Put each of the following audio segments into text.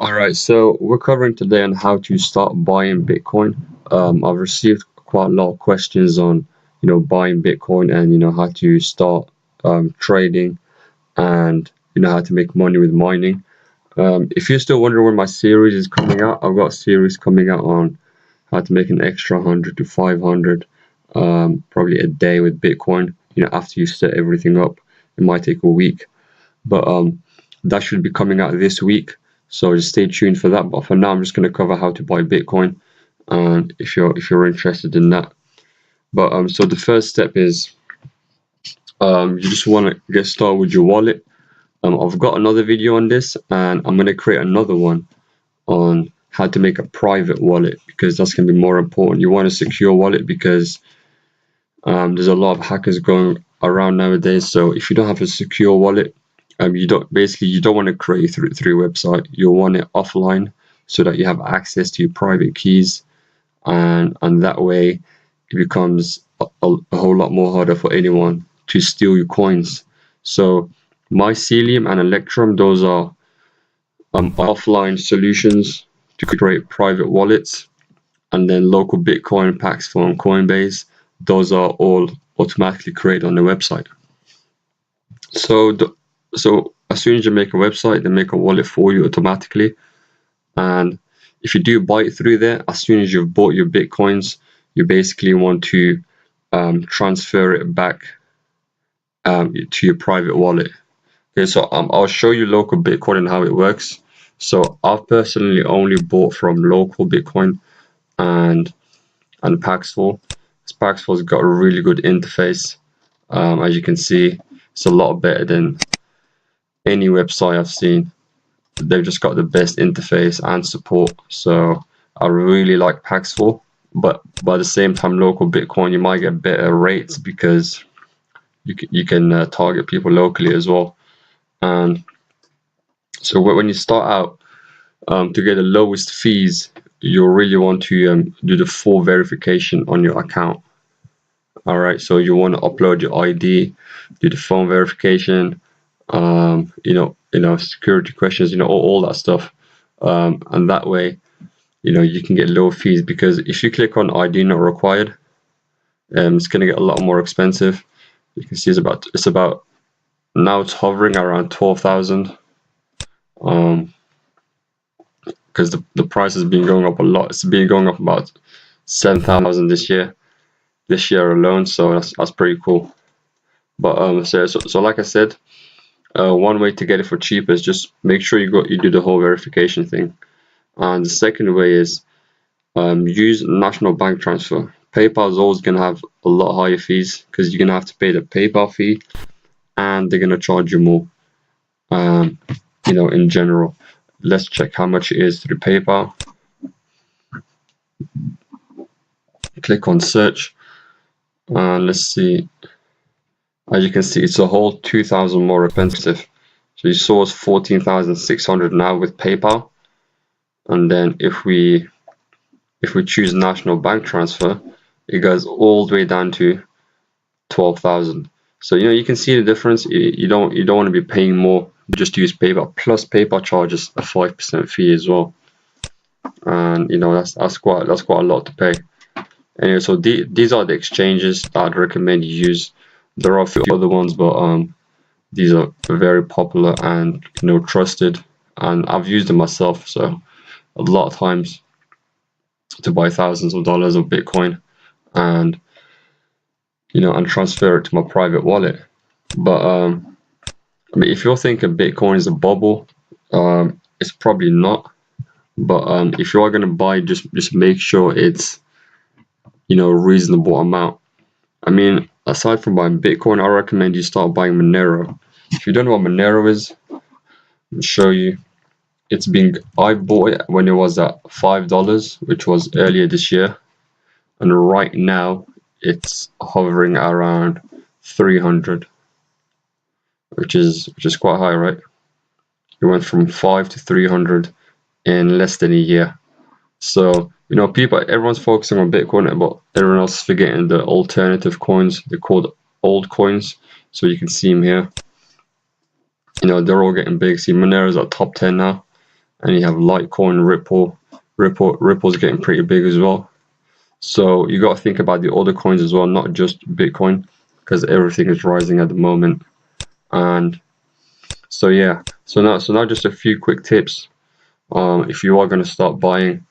All right, so we're covering today on how to start buying Bitcoin. I've received quite a lot of questions on, buying Bitcoin and how to start trading and how to make money with mining. If you're still wondering when my series is coming out, I've got a series coming out on how to make an extra 100 to 500, probably a day with Bitcoin. After you set everything up, it might take a week, but that should be coming out this week. So just stay tuned for that. But for now, I'm just going to cover how to buy Bitcoin, and if you're interested in that. But so the first step is you just want to get started with your wallet. I've got another video on this, and I'm going to create another one on how to make a private wallet because that's going to be more important. You want a secure wallet because there's a lot of hackers going around nowadays. So if you don't have a secure wallet, you don't want to create through a website. You'll want it offline so that you have access to your private keys, and that way it becomes a whole lot more harder for anyone to steal your coins. So Mycelium and Electrum, those are offline solutions to create private wallets, and then local Bitcoin, Paxful, and Coinbase, those are all automatically created on the website. So so as soon as you make a website, they make a wallet for you automatically. And if you do buy it through there, as soon as you've bought your Bitcoins, you basically want to transfer it back to your private wallet. Okay, so I'll show you local Bitcoin and how it works. So I've personally only bought from local Bitcoin and Paxful. Paxful's got a really good interface. As you can see, it's a lot better than any website I've seen. They've just got the best interface and support. So I really like Paxful, but by the same time, local Bitcoin, you might get better rates because you can target people locally as well. And so when you start out, to get the lowest fees, you really want to do the full verification on your account. All right, so you want to upload your ID, do the phone verification, security questions, all that stuff, and that way, you can get low fees. Because if you click on ID not required, it's going to get a lot more expensive. You can see it's about now it's hovering around 12,000. Because the price has been going up a lot. It's been going up about 7,000 this year alone. So that's pretty cool. But so like I said, one way to get it for cheap is just make sure you do the whole verification thing. And the second way is use national bank transfer. PayPal is always going to have a lot higher fees because you're going to have to pay the PayPal fee, and they're going to charge you more. In general, let's check how much it is through PayPal. Click on search, and let's see. As you can see, it's a whole 2,000 more expensive. So you saw it's 14,600 now with PayPal, and then if we choose national bank transfer, it goes all the way down to 12,000. So you can see the difference. You don't want to be paying more just to use PayPal. Plus PayPal charges a 5% fee as well, and that's quite a lot to pay. Anyway, so these are the exchanges that I'd recommend you use. There are a few other ones, but these are very popular and trusted, and I've used them myself. So a lot of times to buy thousands of dollars of Bitcoin and and transfer it to my private wallet. But I mean, if you're thinking Bitcoin is a bubble, it's probably not. But if you are going to buy, just make sure it's a reasonable amount. I mean, aside from buying Bitcoin, I recommend you start buying Monero. If you don't know what Monero is, I'll show you. I bought it when it was at $5, which was earlier this year, and right now it's hovering around 300, which is quite high, right? It went from 5 to 300 in less than a year. So everyone's focusing on Bitcoin, but everyone else is forgetting the alternative coins. They're called altcoins. So you can see them here. They're all getting big. See, Monero's at top 10 now, and you have Litecoin, Ripple. Ripple's getting pretty big as well. So you got to think about the other coins as well, not just Bitcoin, because everything is rising at the moment. And so yeah, so now just a few quick tips if you are going to start buying.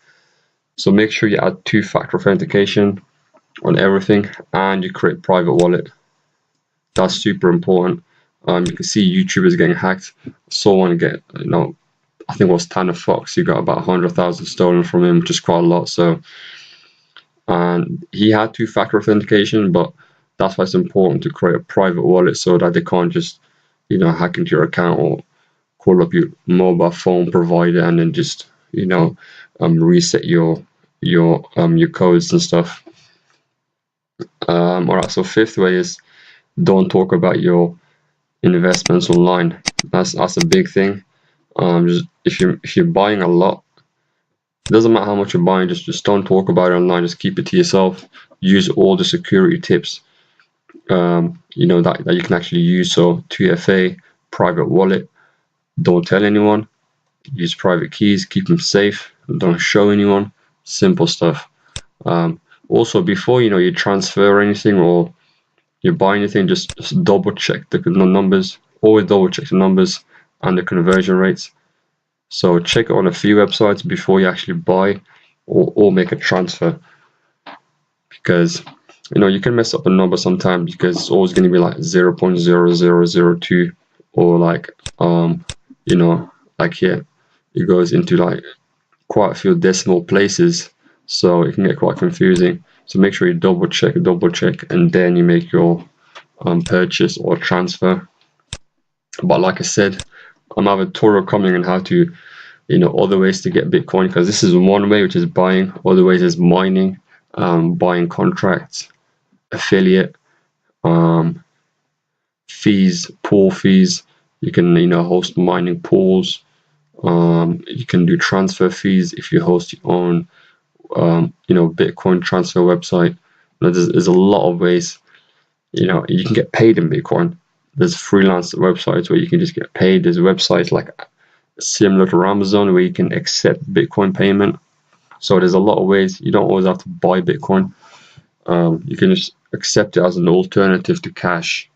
So make sure you add two-factor authentication on everything, and you create private wallet. That's super important. You can see YouTubers getting hacked. I saw one get, I think it was Tanner Fox. He got about 100,000 stolen from him, which is quite a lot. So, and he had two-factor authentication, but that's why it's important to create a private wallet so that they can't just, hack into your account or call up your mobile phone provider and then just, reset your codes and stuff. All right. So fifth way is don't talk about your investments online. That's a big thing. Just if you're buying a lot, it doesn't matter how much you're buying, just don't talk about it online. Just keep it to yourself. Use all the security tips that you can actually use. So 2FA, private wallet, don't tell anyone. Use private keys, keep them safe, don't show anyone. Simple stuff. Also, before you transfer anything or you buy anything, just double check the numbers. Always double check the numbers and the conversion rates. So check it on a few websites before you actually buy or make a transfer, because you can mess up a number sometimes because it's always going to be like 0.0002 or like like here it goes into like quite a few decimal places, so it can get quite confusing. So make sure you double check, and then you make your purchase or transfer. But like I said, I have a tutorial coming on how to other ways to get Bitcoin, because this is one way, which is buying. Other ways is mining, buying contracts, affiliate, fees, pool fees. You can host mining pools. You can do transfer fees if you host your own Bitcoin transfer website. There's a lot of ways. You can get paid in Bitcoin. There's freelance websites where you can just get paid. There's websites like similar to Amazon where you can accept Bitcoin payment. So there's a lot of ways. You don't always have to buy Bitcoin. You can just accept it as an alternative to cash.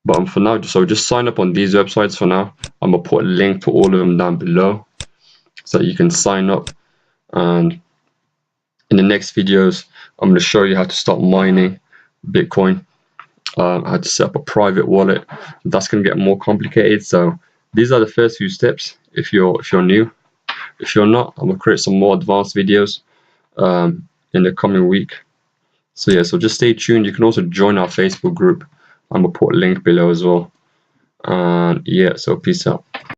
But for now, just sign up on these websites for now. I'm gonna put a link to all of them down below so you can sign up. And in the next videos, I'm gonna show you how to start mining Bitcoin, how to set up a private wallet. That's gonna get more complicated. So these are the first few steps if you're new. If you're not, I'm gonna create some more advanced videos in the coming week. So yeah, so just stay tuned. You can also join our Facebook group. I'm gonna put a link below as well. And yeah, so peace out.